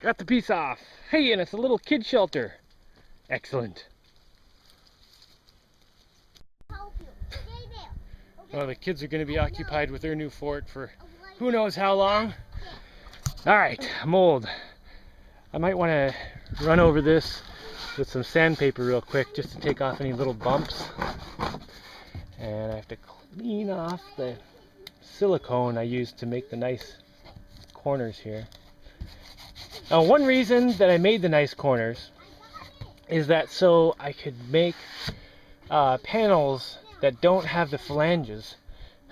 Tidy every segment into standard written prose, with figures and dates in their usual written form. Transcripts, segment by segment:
Got the piece off. Hey, and it's a little kid shelter. Excellent. Well, the kids are going to be occupied with their new fort for who knows how long. Alright, mold. I might want to run over this with some sandpaper real quick just to take off any little bumps. And I have to clean off the silicone I used to make the nice corners here. Now, one reason that I made the nice corners is that so I could make panels that don't have the flanges.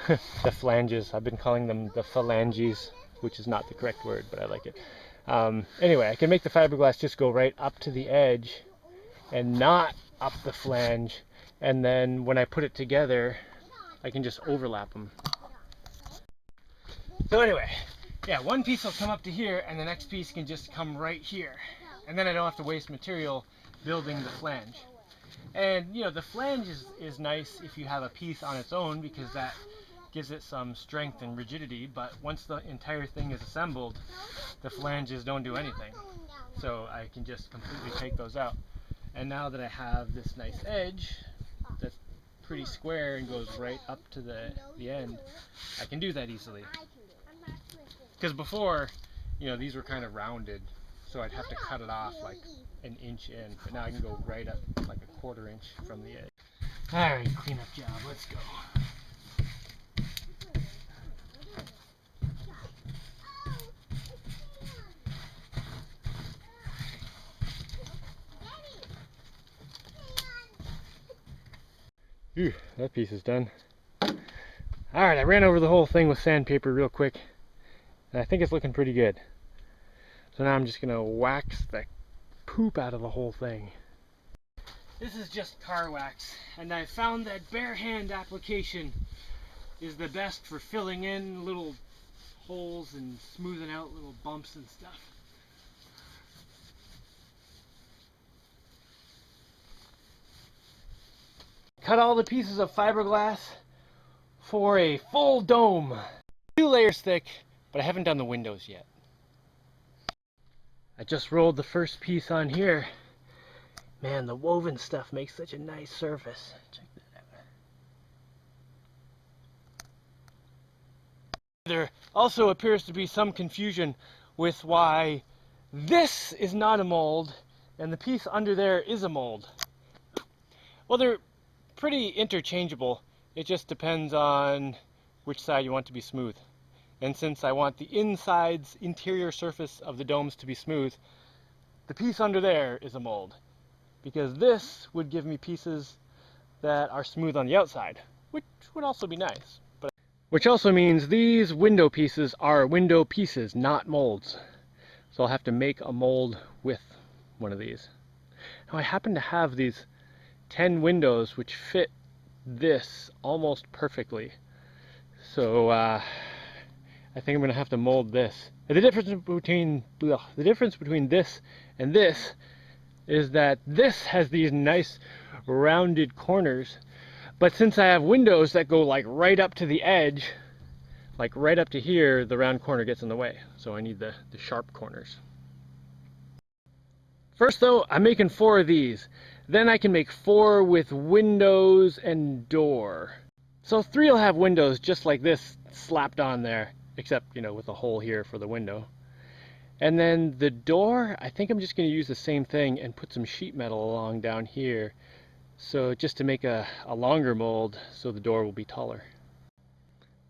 The flanges, I've been calling them the phalanges, which is not the correct word, but I like it. Anyway, I can make the fiberglass just go right up to the edge and not up the flange, and then when I put it together I can just overlap them. So anyway, yeah, one piece will come up to here and the next piece can just come right here, and then I don't have to waste material building the flange. And you know, the flange is nice if you have a piece on its own because that gives it some strength and rigidity, but once the entire thing is assembled, the flanges don't do anything. So I can just completely take those out. And now that I have this nice edge that's pretty square and goes right up to the end, I can do that easily. Because before, you know, these were kind of rounded, so I'd have to cut it off like an inch in, but now I can go right up like a 1/4 inch from the edge. Alright, cleanup job, let's go. Ooh, that piece is done. Alright, I ran over the whole thing with sandpaper real quick, and I think it's looking pretty good. So now I'm just going to wax the poop out of the whole thing. This is just car wax, and I found that bare hand application is the best for filling in little holes and smoothing out little bumps and stuff. Cut all the pieces of fiberglass for a full dome. 2 layers thick, but I haven't done the windows yet. I just rolled the first piece on here. Man, the woven stuff makes such a nice surface. Check that out. There also appears to be some confusion with why this is not a mold and the piece under there is a mold. Well, they're pretty interchangeable. It just depends on which side you want to be smooth. And since I want the interior surface of the domes to be smooth, the piece under there is a mold. Because this would give me pieces that are smooth on the outside, which would also be nice. But which also means these window pieces are window pieces, not molds. So I'll have to make a mold with one of these. Now I happen to have these 10 windows which fit this almost perfectly. So I think I'm going to have to mold this. And the difference between this and this is that this has these nice rounded corners, but since I have windows that go like right up to the edge, like right up to here, the round corner gets in the way. So I need the sharp corners. First though, I'm making 4 of these. Then I can make 4 with windows and door. So 3 will have windows just like this slapped on there, except, you know, with a hole here for the window. And then the door, I think I'm just going to use the same thing and put some sheet metal along down here. So just to make a longer mold so the door will be taller.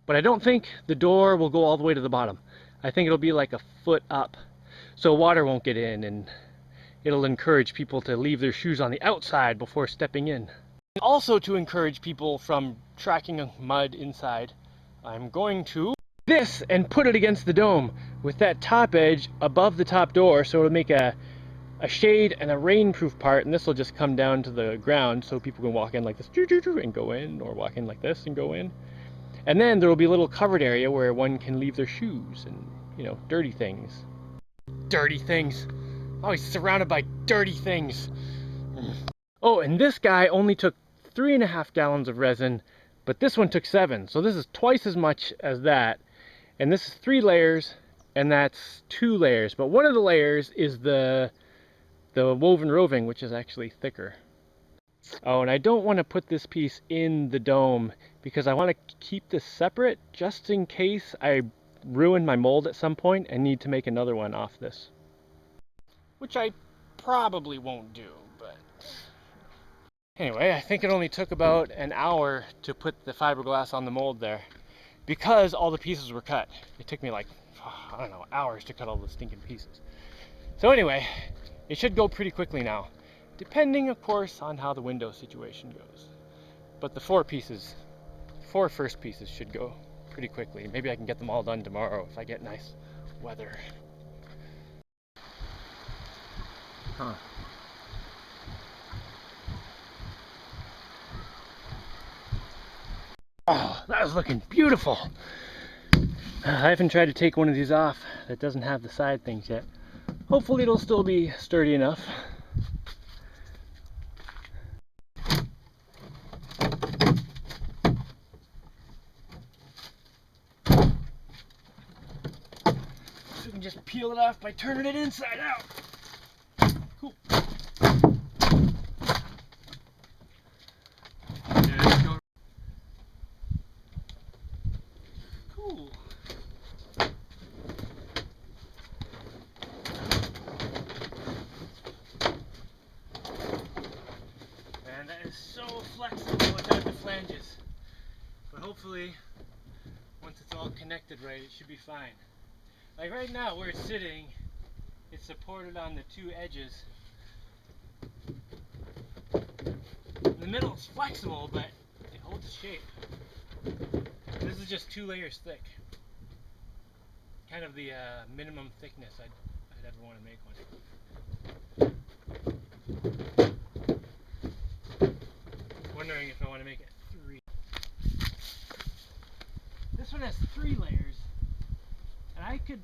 But I don't think the door will go all the way to the bottom. I think it'll be like a foot up so water won't get in, and it'll encourage people to leave their shoes on the outside before stepping in. Also to encourage people from tracking mud inside, I'm going to this and put it against the dome with that top edge above the top door, so it'll make a shade and a rainproof part, and this will just come down to the ground so people can walk in like this and go in, or walk in like this and go in. And then there will be a little covered area where one can leave their shoes and, you know, dirty things. Dirty things. Always surrounded by dirty things. Oh, and this guy only took 3.5 gallons of resin, but this one took 7. So this is twice as much as that. And this is 3 layers, and that's 2 layers, but one of the layers is the woven roving, which is actually thicker. Oh, and I don't want to put this piece in the dome because I want to keep this separate just in case I ruin my mold at some point and need to make another one off this. Which I probably won't do, but anyway, I think it only took about an hour to put the fiberglass on the mold there because all the pieces were cut. It took me like, I don't know, hours to cut all the stinking pieces. So anyway, it should go pretty quickly now, depending of course on how the window situation goes. But the 4 first pieces should go pretty quickly. Maybe I can get them all done tomorrow if I get nice weather. Huh. Oh, that was looking beautiful. I haven't tried to take one of these off that doesn't have the side things yet. Hopefully it'll still be sturdy enough. So we can just peel it off by turning it inside out. Cool. Cool. And that is so flexible without the flanges. But hopefully, once it's all connected right, it should be fine. Like right now, where it's sitting, it's supported on the 2 edges. In the middle it's flexible, but it holds its shape. This is just 2 layers thick. Kind of the minimum thickness I'd ever want to make one. Wondering if I want to make it 3. This one has 3 layers, and I could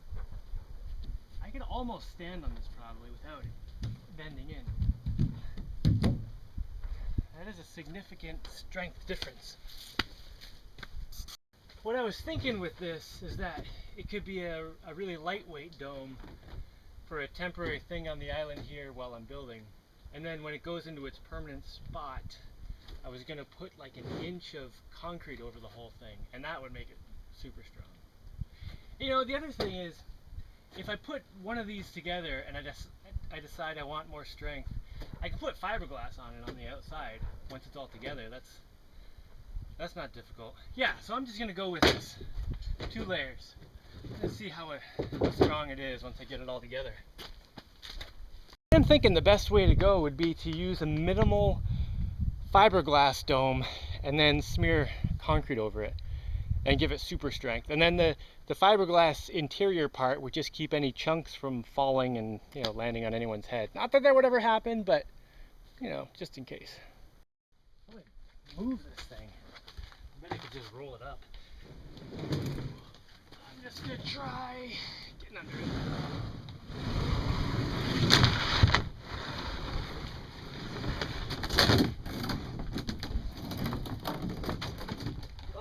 almost stand on this probably without it bending in. That is a significant strength difference. What I was thinking with this is that it could be a really lightweight dome for a temporary thing on the island here while I'm building. And then when it goes into its permanent spot, I was going to put like an inch of concrete over the whole thing, and that would make it super strong. You know, the other thing is, if I put one of these together and I decide I want more strength, I can put fiberglass on it on the outside once it's all together. That's not difficult. Yeah, so I'm just going to go with this 2 layers and see how strong it is once I get it all together. I'm thinking the best way to go would be to use a minimal fiberglass dome and then smear concrete over it and give it super strength. And then the fiberglass interior part would just keep any chunks from falling and, you know, landing on anyone's head. Not that that would ever happen, but, you know, just in case. I'm gonna move this thing. I bet I could just roll it up. I'm just gonna try getting under it.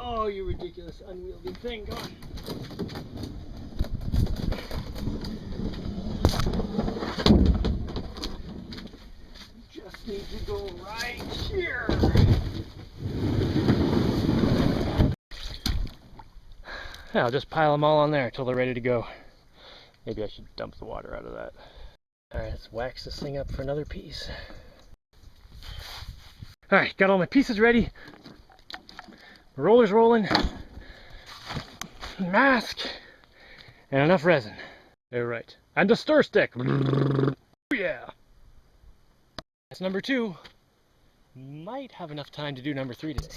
Oh, you ridiculous, unwieldy thing. Come on. Just need to go right here. Yeah, I'll just pile them all on there until they're ready to go. Maybe I should dump the water out of that. Alright, let's wax this thing up for another piece. Alright, got all my pieces ready. Roller's rolling, mask, and enough resin. All right, and a stir stick. Yeah. That's number 2. Might have enough time to do number 3 today.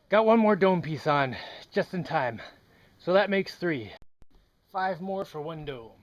Got one more dome piece on, just in time. So that makes 3. 5 more for one dome.